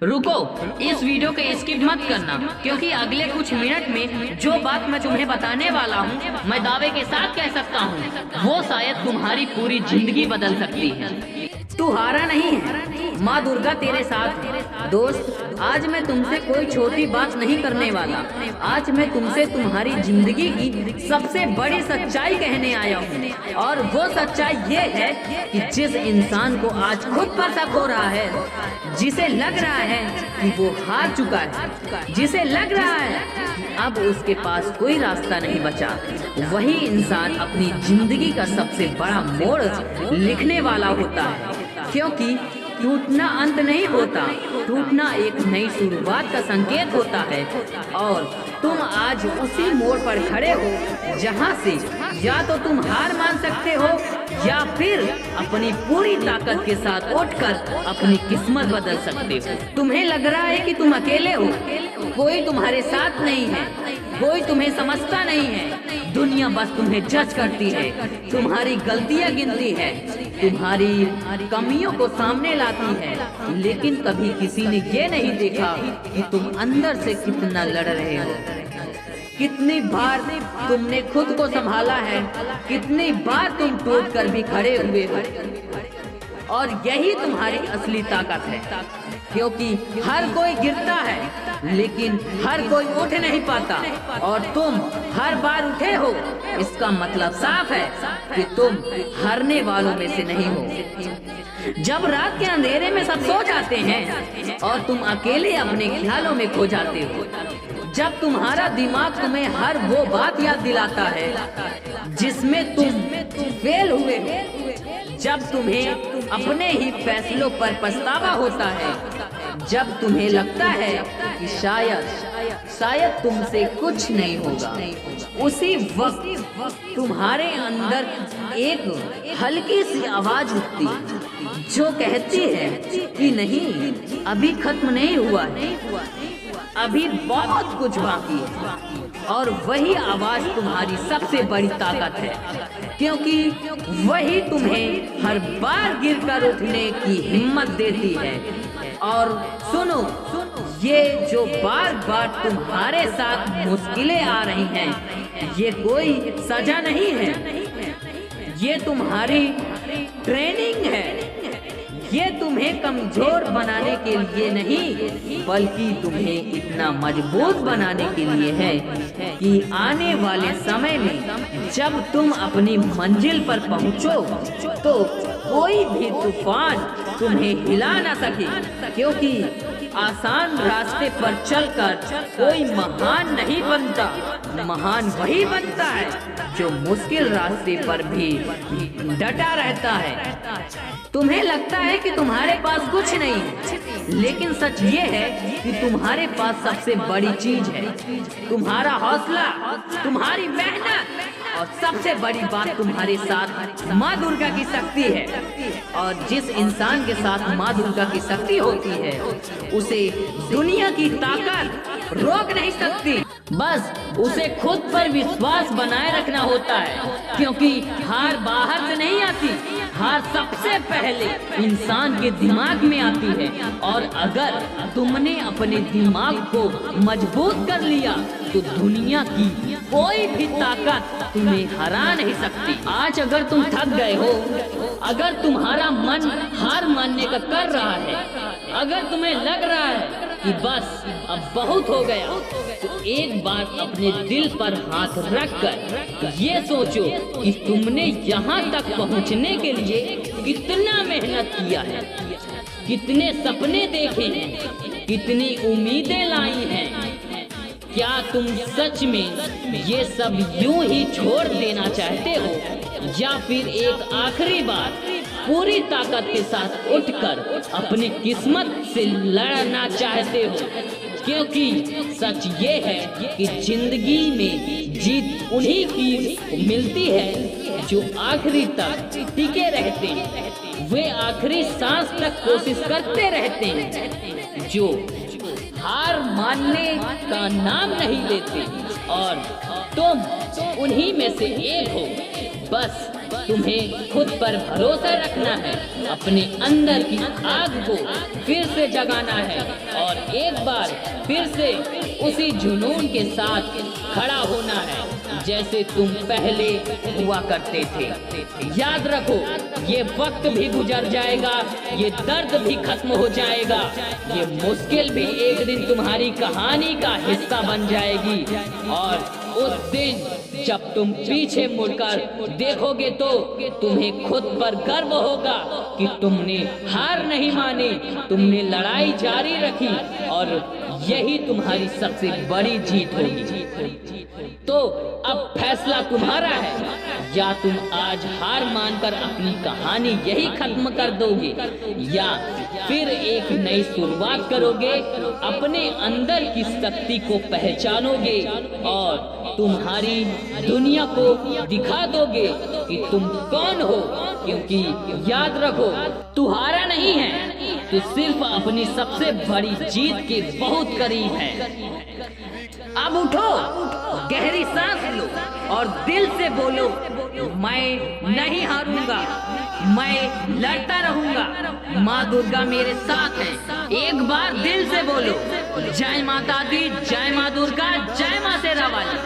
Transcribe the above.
रुको, इस वीडियो को स्किप मत करना, क्योंकि अगले कुछ मिनट में जो बात मैं तुम्हें बताने वाला हूँ, मैं दावे के साथ कह सकता हूँ, वो शायद तुम्हारी पूरी जिंदगी बदल सकती है। तू हारा नहीं है, माँ दुर्गा तेरे साथ है। दोस्त, आज मैं तुमसे कोई छोटी बात नहीं करने वाला। आज मैं तुमसे तुम्हारी जिंदगी की सबसे बड़ी सच्चाई कहने आया हूँ, और वो सच्चाई ये है कि जिस इंसान को आज खुद पर शक हो रहा है, जिसे लग रहा है कि वो हार चुका है, जिसे लग रहा है कि अब उसके पास कोई रास्ता नहीं बचा, वही इंसान अपनी जिंदगी का सबसे बड़ा मोड़ लिखने वाला होता है। क्योंकि टूटना अंत नहीं होता, टूटना एक नई शुरुआत का संकेत होता है। और तुम आज उसी मोड़ पर खड़े हो जहां से या तो तुम हार मान सकते हो, या फिर अपनी पूरी ताकत के साथ उठकर अपनी किस्मत बदल सकते हो। तुम्हें लग रहा है कि तुम अकेले हो, कोई तुम्हारे साथ नहीं है, कोई तुम्हें समझता नहीं है। दुनिया बस तुम्हें जज करती है, तुम्हारी गलतियां गिनती है, तुम्हारी कमियों को सामने लाती है, लेकिन कभी किसी ने ये नहीं देखा कि तुम अंदर से कितना लड़ रहे हो। कितनी बार तुमने खुद को संभाला है, कितनी बार तुम टूट कर भी खड़े हुए हो, और यही तुम्हारी असली ताकत है। क्योंकि हर कोई गिरता है, लेकिन हर कोई उठ नहीं पाता, और तुम हर बार उठे हो, इसका मतलब साफ है कि तुम हारने वालों में से नहीं हो। जब रात के अंधेरे में सब सो जाते हैं और तुम अकेले अपने ख्यालों में खो जाते हो, जब तुम्हारा दिमाग तुम्हें हर वो बात याद दिलाता है जिसमें तुम फेल हुए हो, जब तुम्हें अपने ही फैसलों पर पछतावा होता है, जब तुम्हें लगता है कि शायद तुमसे कुछ नहीं होगा, उसी वक्त तुम्हारे अंदर एक हल्की सी आवाज उठती है जो कहती है कि नहीं, अभी खत्म नहीं हुआ है, अभी बहुत कुछ बाकी है। और वही आवाज तुम्हारी सबसे बड़ी ताकत है, क्योंकि वही तुम्हें हर बार गिरकर उठने की हिम्मत देती है। और सुनो, ये जो बार बार तुम्हारे साथ मुश्किलें आ रही हैं, ये कोई सजा नहीं है, ये तुम्हारी ट्रेनिंग है। ये तुम्हें कमजोर बनाने के लिए नहीं, बल्कि तुम्हें इतना मजबूत बनाने के लिए है कि आने वाले समय में जब तुम अपनी मंजिल पर पहुंचो, तो कोई भी तूफान तुम्हें हिला ना सके। क्योंकि आसान रास्ते पर चलकर कोई महान नहीं बनता, महान वही बनता है जो मुश्किल रास्ते पर भी डटा रहता है। तुम्हें लगता है कि तुम्हारे पास कुछ नहीं, लेकिन सच ये है कि तुम्हारे पास सबसे बड़ी चीज है, तुम्हारा हौसला, तुम्हारी मेहनत, और सबसे बड़ी बात, तुम्हारे साथ माँ दुर्गा की शक्ति है। और जिस इंसान के साथ माँ दुर्गा की शक्ति होती है, उसे दुनिया की ताकत रोक नहीं सकती। बस उसे खुद पर विश्वास बनाए रखना होता है, क्योंकि हार बाहर से नहीं आती, हार सबसे पहले इंसान के दिमाग में आती है। और अगर तुमने अपने दिमाग को मजबूत कर लिया, तो दुनिया की कोई भी ताकत तुम्हें हरा नहीं सकती। आज अगर तुम थक गए हो, अगर तुम्हारा मन हार मानने का कर रहा है, अगर तुम्हें लग रहा है कि बस अब बहुत हो गया, तो एक बार अपने दिल पर हाथ रखकर ये सोचो कि तुमने यहाँ तक पहुँचने के लिए कितना मेहनत किया है, कितने सपने देखे हैं, कितनी उम्मीदें लाई हैं। क्या तुम सच में ये सब यूं ही छोड़ देना चाहते हो, या फिर एक आखिरी बार पूरी ताकत के साथ उठकर अपनी किस्मत से लड़ना चाहते हो? क्योंकि सच ये है कि जिंदगी में जीत उन्हीं की मिलती है जो आखिरी तक टिके रहते हैं, वे आखिरी सांस तक कोशिश करते रहते हैं, जो हार मानने का नाम नहीं लेते। और तुम उन्हीं में से एक हो। बस तुम्हें खुद पर भरोसा रखना है, अपने अंदर की आग को फिर से जगाना है और एक बार फिर से उसी जुनून के साथ खड़ा होना है जैसे तुम पहले हुआ करते थे। याद रखो, ये वक्त भी गुजर जाएगा, ये दर्द भी खत्म हो जाएगा, ये मुश्किल भी एक दिन तुम्हारी कहानी का हिस्सा बन जाएगी। और उस दिन जब तुम पीछे मुड़कर देखोगे तो तुम्हें खुद पर गर्व होगा कि तुमने हार नहीं मानी, तुमने लड़ाई जारी रखी और यही तुम्हारी सबसे बड़ी जीत होगी। तो अब फैसला तुम्हारा है, या तुम आज हार मानकर अपनी कहानी यही खत्म कर दोगे या फिर एक नई शुरुआत करोगे, अपने अंदर की शक्ति को पहचानोगे और तुम्हारी दुनिया को दिखा दोगे कि तुम कौन हो। क्योंकि याद रखो, तू हारा नहीं है, तू सिर्फ अपनी सबसे बड़ी जीत के बहुत करीब है। अब उठो, गहरी सांस लो और दिल से बोलो, मैं नहीं हारूंगा, मैं लड़ता रहूंगा। माँ दुर्गा मेरे साथ है। एक बार दिल से बोलो, जय माता दी, जय माँ दुर्गा, जय माँ शेरा वाली।